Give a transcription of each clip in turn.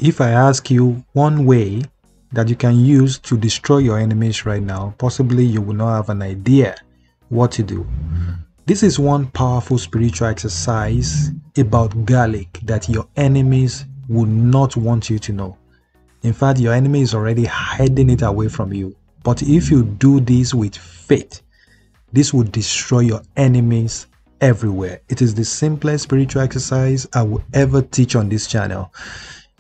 if I ask you one way that you can use to destroy your enemies right now, possibly you will not have an idea what to do. This is one powerful spiritual exercise about garlic that your enemies would not want you to know. In fact, your enemy is already hiding it away from you. But if you do this with faith, this will destroy your enemies everywhere. It is the simplest spiritual exercise I will ever teach on this channel.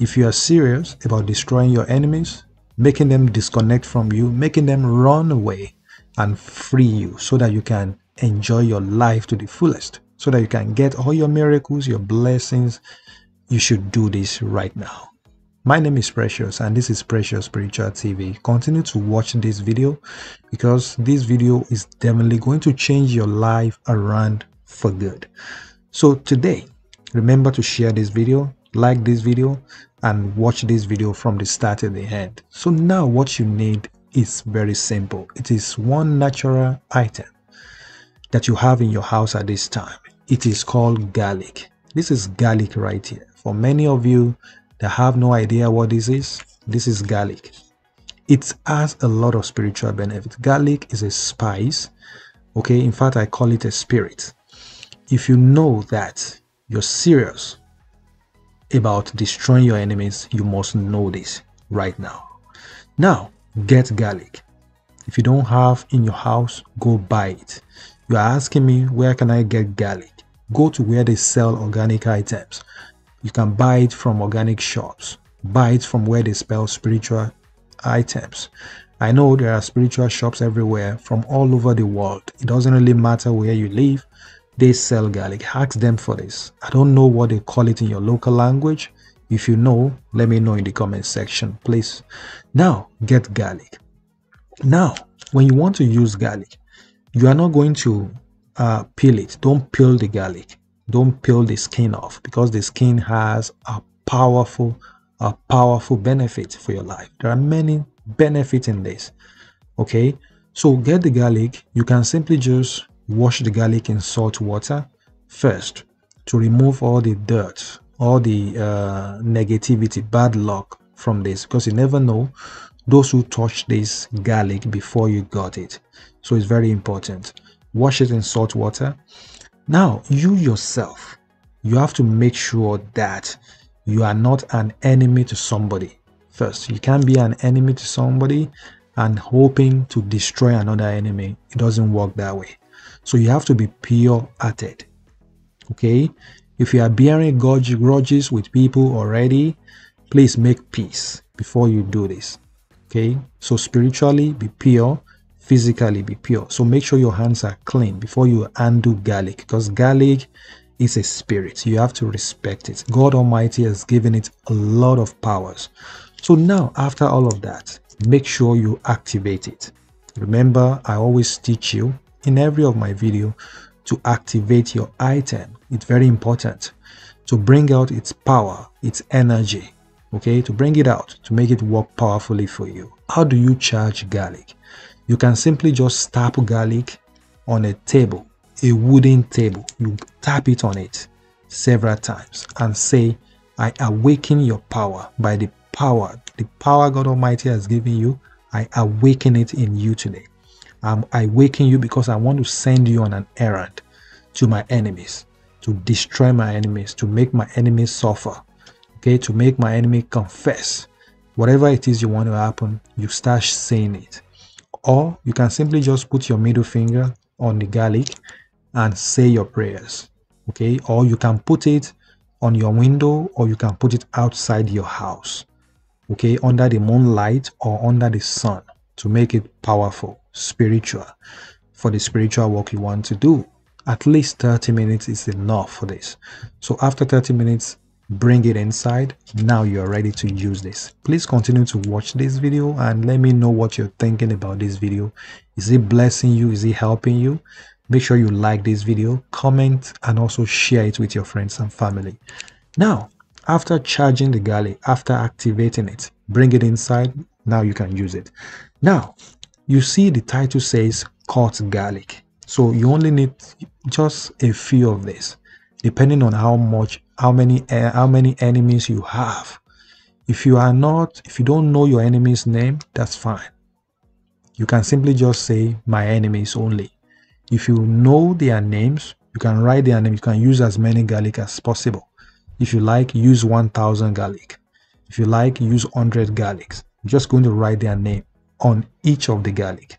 If you are serious about destroying your enemies, making them disconnect from you, making them run away and free you so that you can enjoy your life to the fullest, so that you can get all your miracles, your blessings, you should do this right now. My name is Precious and this is Precious Spiritual TV. Continue to watch this video because this video is definitely going to change your life around for good. So today, remember to share this video, like this video, and watch this video from the start to the end. So now what you need is very simple. It is one natural item that you have in your house at this time. It is called garlic. This is garlic right here. For many of you that have no idea what this is garlic. It has a lot of spiritual benefits. Garlic is a spice. Okay, in fact, I call it a spirit. If you know that you're serious about destroying your enemies, you must know this right now. Now, get garlic. If you don't have in your house, go buy it. You are asking me, where can I get garlic? Go to where they sell organic items. You can buy it from organic shops. Buy it from where they sell spiritual items. I know there are spiritual shops everywhere from all over the world. It doesn't really matter where you live. They sell garlic. Ask them for this. I don't know what they call it in your local language. If you know, let me know in the comment section, please. Now, get garlic. Now, when you want to use garlic, you are not going to peel it. Don't peel the garlic. Don't peel the skin off because the skin has a powerful benefit for your life. There are many benefits in this. Okay, so get the garlic. You can simply just wash the garlic in salt water first to remove all the dirt, all the negativity, bad luck from this, because you never know those who touch this garlic before you got it. So it's very important. Wash it in salt water. Now, you yourself, you have to make sure that you are not an enemy to somebody. First, you can't be an enemy to somebody and hoping to destroy another enemy. It doesn't work that way. So you have to be pure-hearted. Okay? If you are bearing grudges with people already, please make peace before you do this. Okay? So spiritually, be pure. Physically, be pure. So make sure your hands are clean before you handle garlic, because garlic is a spirit. You have to respect it. God Almighty has given it a lot of powers. So now, after all of that, make sure you activate it. Remember, I always teach you in every of my video to activate your item. It's very important to bring out its power, its energy. Okay, to bring it out, to make it work powerfully for you. How do you charge garlic? You can simply just tap garlic on a table, a wooden table. You tap it on it several times and say, I awaken your power by the power God Almighty has given you. I awaken it in you today. I awaken you because I want to send you on an errand to my enemies, to destroy my enemies, to make my enemies suffer, okay, to make my enemy confess. Whatever it is you want to happen, you start saying it. Or you can simply just put your middle finger on the garlic and say your prayers. Okay, or you can put it on your window, or you can put it outside your house. Okay, under the moonlight or under the sun, to make it powerful, spiritual, for the spiritual work you want to do. At least 30 minutes is enough for this. So after 30 minutes, bring it inside. Now you're ready to use this. Please continue to watch this video and let me know what you're thinking about this video. Is it blessing you? Is it helping you? Make sure you like this video, comment, and also share it with your friends and family. Now, after charging the garlic, after activating it, bring it inside. Now you can use it. Now, you see the title says cut garlic. So you only need just a few of this, depending on how many enemies you have. If you don't know your enemy's name, that's fine. You can simply just say my enemies only. If you know their names, you can write their name. You can use as many garlic as possible. If you like, use 1000 garlic. If you like, use 100 garlics. You're just going to write their name on each of the garlic.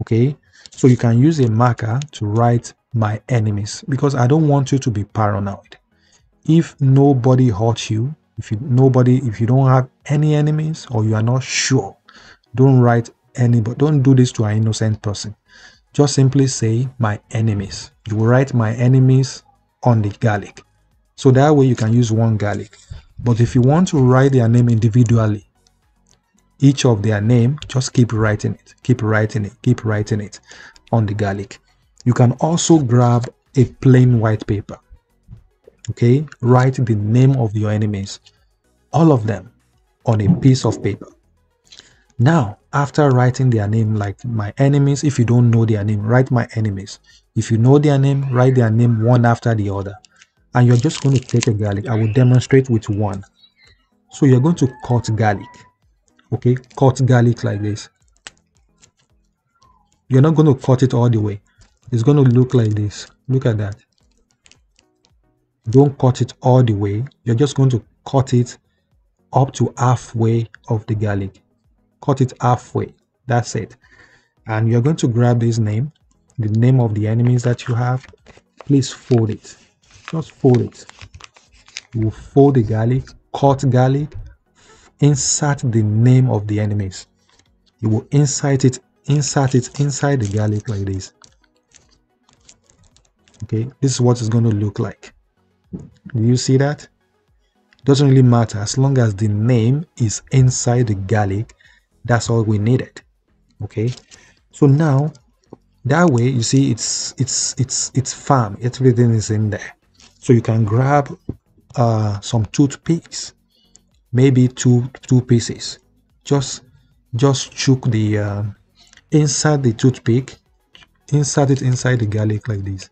Okay, so you can use a marker to write my enemies, because I don't want you to be paranoid. If nobody hurts you, if you don't have any enemies, or you are not sure, don't write anybody. Don't do this to an innocent person. Just simply say my enemies. You will write my enemies on the garlic, so that way you can use one garlic. But if you want to write their name individually, each of their name, just keep writing it, keep writing it, keep writing it on the garlic. You can also grab a plain white paper. Okay, write the name of your enemies, all of them, on a piece of paper. Now, after writing their name, like my enemies, if you don't know their name, write my enemies. If you know their name, write their name one after the other. And you're just going to take a garlic. I will demonstrate with one. So you're going to cut garlic. Okay, cut garlic like this. You're not going to cut it all the way. It's going to look like this. Look at that. Don't cut it all the way. You're just going to cut it up to halfway of the garlic. Cut it halfway. That's it. And you're going to grab this name, the name of the enemies that you have. Please fold it. Just fold it. You will fold the garlic, cut garlic, insert the name of the enemies. You will insert it inside the garlic like this. Okay, this is what it's going to look like. Do you see that? It doesn't really matter as long as the name is inside the garlic. That's all we needed. Okay, so now that way you see it's firm. Everything is in there. So you can grab some toothpicks, maybe two pieces. Just chook the inside the toothpick, insert it inside the garlic like this.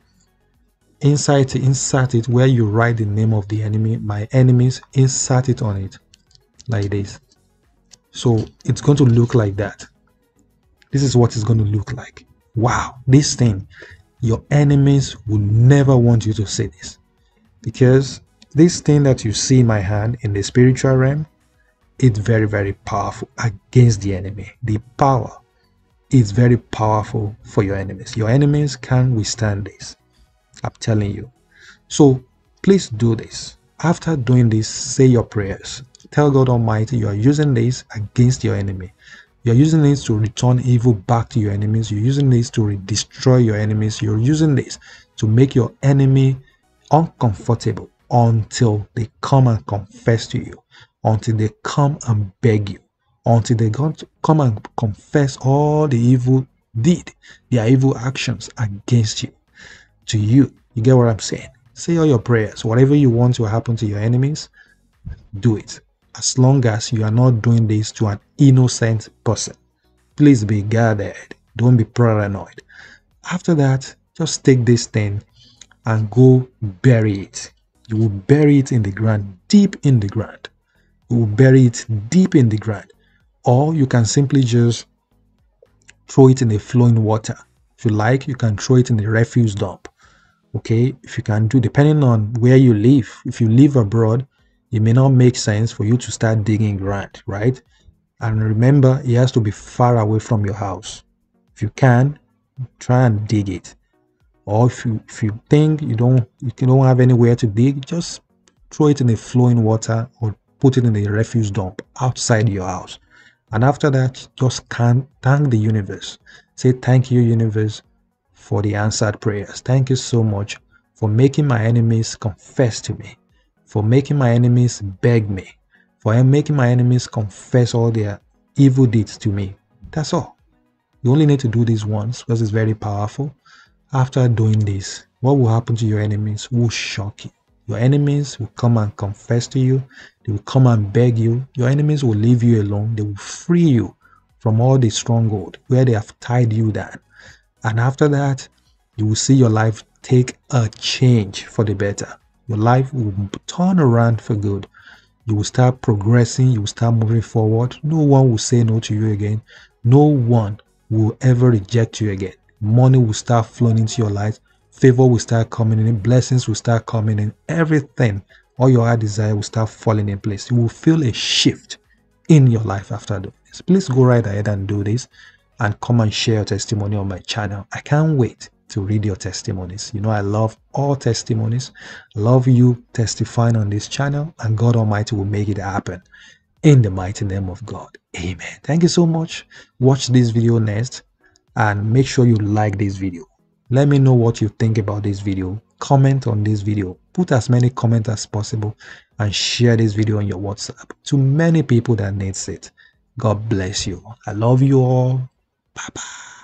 Insert it where you write the name of the enemy, my enemies. Insert it on it like this. So it's going to look like that. This is what it's going to look like. Wow, this thing, your enemies will never want you to see this, because this thing that you see in my hand in the spiritual realm, it's very, very powerful against the enemy. The power is very powerful for your enemies. Your enemies can't withstand this, I'm telling you. So please do this. After doing this, say your prayers. Tell God Almighty you are using this against your enemy. You're using this to return evil back to your enemies. You're using this to destroy your enemies. You're using this to make your enemy uncomfortable until they come and confess to you, until they come and beg you, until they come and confess all the evil deed, their evil actions against you, to you. You get what I'm saying? Say all your prayers. Whatever you want to happen to your enemies, do it. As long as you are not doing this to an innocent person. Please be guarded. Don't be paranoid. After that, just take this thing and go bury it. You will bury it in the ground, deep in the ground. You will bury it deep in the ground. Or you can simply just throw it in the flowing water. If you like, you can throw it in the refuse dump. Okay, if you can do, depending on where you live. If you live abroad, it may not make sense for you to start digging ground, right? And remember, it has to be far away from your house. If you can, try and dig it. Or if you think you don't have anywhere to dig, just throw it in the flowing water or put it in the refuse dump outside your house. And after that, just thank the universe. Say, thank you, universe, for the answered prayers. Thank you so much for making my enemies confess to me, for making my enemies beg me, for making my enemies confess all their evil deeds to me. That's all. You only need to do this once because it's very powerful. After doing this, what will happen to your enemies will shock you. Your enemies will come and confess to you. They will come and beg you. Your enemies will leave you alone. They will free you from all the stronghold where they have tied you down. And after that, you will see your life take a change for the better. Your life will turn around for good. You will start progressing. You will start moving forward. No one will say no to you again. No one will ever reject you again. Money will start flowing into your life. Favor will start coming in. Blessings will start coming in. Everything, all your heart desire will start falling in place. You will feel a shift in your life after doing this. Please go right ahead and do this and come and share your testimony on my channel. I can't wait to read your testimonies. You know, I love all testimonies. Love you testifying on this channel, and God Almighty will make it happen in the mighty name of God. Amen. Thank you so much. Watch this video next and make sure you like this video. Let me know what you think about this video. Comment on this video. Put as many comments as possible and share this video on your WhatsApp to many people that needs it. God bless you. I love you all. Bye-bye.